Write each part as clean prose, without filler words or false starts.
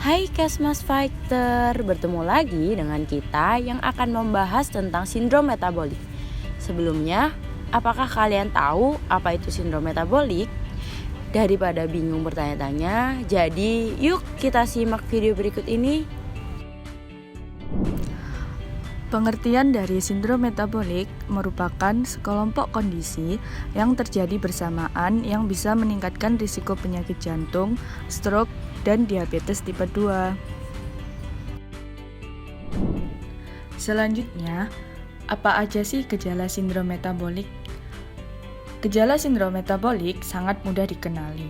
Hai Kesmas Fighter, bertemu lagi dengan kita yang akan membahas tentang sindrom metabolik. Sebelumnya, apakah kalian tahu apa itu sindrom metabolik? Daripada bingung bertanya-tanya, jadi yuk kita simak video berikut ini. Pengertian dari sindrom metabolik merupakan sekelompok kondisi yang terjadi bersamaan yang bisa meningkatkan risiko penyakit jantung, stroke, dan diabetes tipe 2. Selanjutnya, apa aja sih gejala sindrom metabolik? Gejala sindrom metabolik sangat mudah dikenali.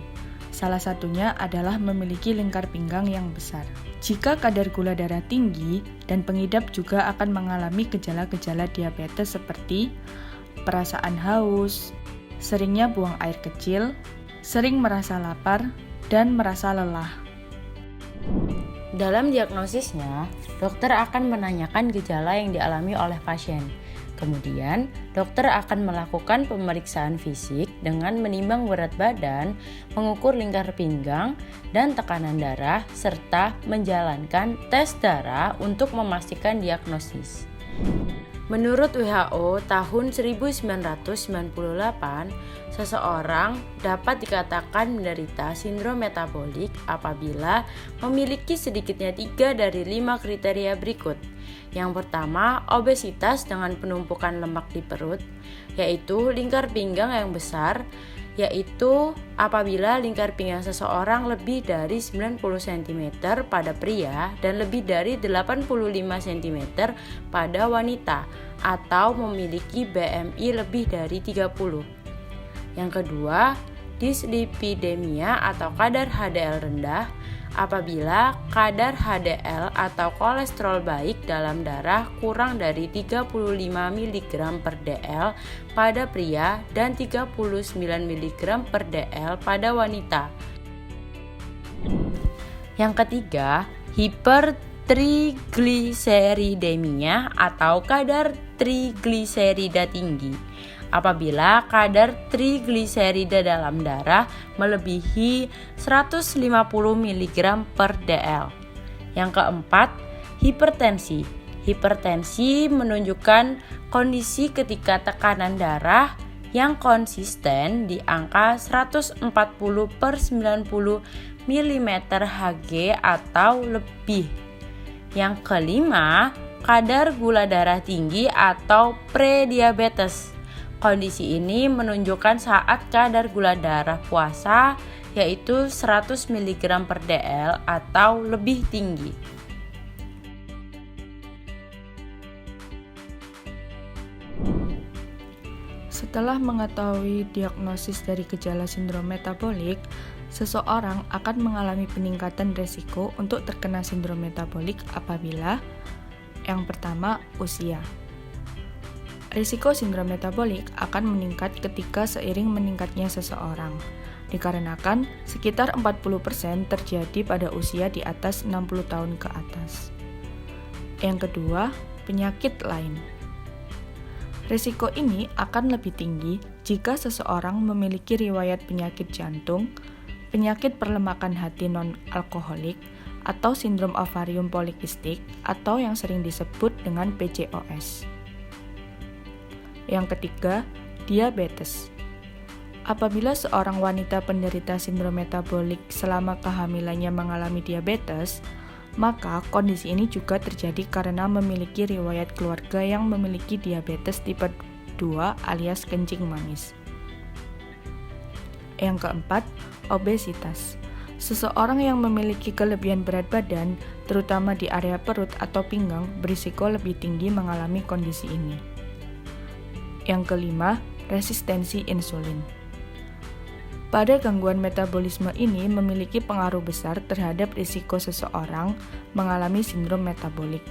Salah satunya adalah memiliki lingkar pinggang yang besar. Jika kadar gula darah tinggi dan pengidap juga akan mengalami gejala-gejala diabetes seperti perasaan haus, seringnya buang air kecil, sering merasa lapar, dan merasa lelah. Dalam diagnosisnya, dokter akan menanyakan gejala yang dialami oleh pasien. Kemudian, dokter akan melakukan pemeriksaan fisik dengan menimbang berat badan, mengukur lingkar pinggang dan tekanan darah, serta menjalankan tes darah untuk memastikan diagnosis. Menurut WHO tahun 1998, seseorang dapat dikatakan menderita sindrom metabolik apabila memiliki sedikitnya 3 dari 5 kriteria berikut. Yang pertama, obesitas dengan penumpukan lemak di perut, yaitu lingkar pinggang yang besar, yaitu apabila lingkar pinggang seseorang lebih dari 90 cm pada pria dan lebih dari 85 cm pada wanita, atau memiliki BMI lebih dari 30. Yang kedua, dislipidemia atau kadar HDL rendah, apabila kadar HDL atau kolesterol baik dalam darah kurang dari 35 mg per dl pada pria dan 39 mg per dl pada wanita. Yang ketiga, hipertrigliseridemia atau kadar trigliserida tinggi, apabila kadar trigliserida dalam darah melebihi 150 mg per dl. Yang keempat, hipertensi. Hipertensi menunjukkan kondisi ketika tekanan darah yang konsisten di angka 140/90 mm Hg atau lebih. Yang kelima, kadar gula darah tinggi atau prediabetes. Kondisi ini menunjukkan saat kadar gula darah puasa yaitu 100 mg per dl atau lebih tinggi. Setelah mengetahui diagnosis dari gejala sindrom metabolik, seseorang akan mengalami peningkatan risiko untuk terkena sindrom metabolik apabila yang pertama, usia. Risiko sindrom metabolik akan meningkat ketika seiring meningkatnya seseorang, dikarenakan sekitar 40% terjadi pada usia di atas 60 tahun ke atas. Yang kedua, penyakit lain. Risiko ini akan lebih tinggi jika seseorang memiliki riwayat penyakit jantung, penyakit perlemakan hati non-alkoholik, atau sindrom ovarium polikistik atau yang sering disebut dengan PCOS. Yang ketiga, diabetes. Apabila seorang wanita penderita sindrom metabolik selama kehamilannya mengalami diabetes, maka kondisi ini juga terjadi karena memiliki riwayat keluarga yang memiliki diabetes tipe 2 alias kencing manis. Yang keempat, obesitas. Seseorang yang memiliki kelebihan berat badan, terutama di area perut atau pinggang, berisiko lebih tinggi mengalami kondisi ini. Yang kelima, resistensi insulin. Pada gangguan metabolisme ini memiliki pengaruh besar terhadap risiko seseorang mengalami sindrom metabolik.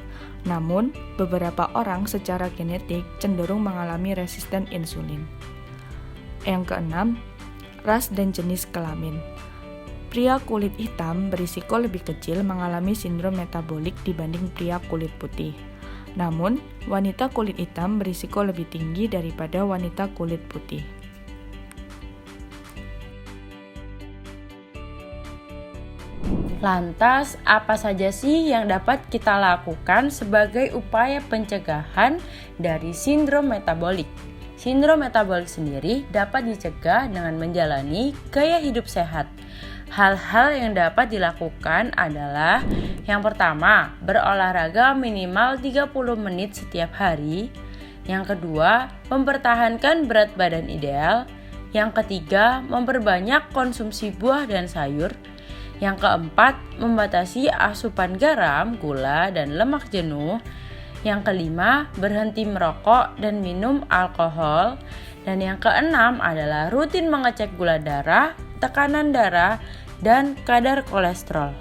Namun, beberapa orang secara genetik cenderung mengalami resisten insulin. Yang keenam, ras dan jenis kelamin. Pria kulit hitam berisiko lebih kecil mengalami sindrom metabolik dibanding pria kulit putih. Namun, wanita kulit hitam berisiko lebih tinggi daripada wanita kulit putih. Lantas, apa saja sih yang dapat kita lakukan sebagai upaya pencegahan dari sindrom metabolik? Sindrom metabolik sendiri dapat dicegah dengan menjalani gaya hidup sehat. Hal-hal yang dapat dilakukan adalah yang pertama, berolahraga minimal 30 menit setiap hari. Yang kedua, mempertahankan berat badan ideal. Yang ketiga, memperbanyak konsumsi buah dan sayur. Yang keempat, membatasi asupan garam, gula, dan lemak jenuh. Yang kelima, berhenti merokok dan minum alkohol. Dan yang keenam adalah rutin mengecek gula darah, tekanan darah, dan kadar kolesterol.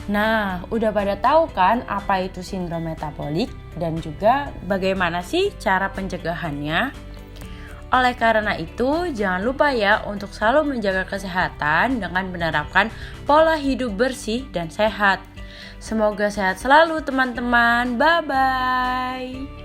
Nah, udah pada tahu kan apa itu sindrom metabolik dan juga bagaimana sih cara pencegahannya? Oleh karena itu, jangan lupa ya untuk selalu menjaga kesehatan dengan menerapkan pola hidup bersih dan sehat. Semoga sehat selalu teman-teman. Bye-bye.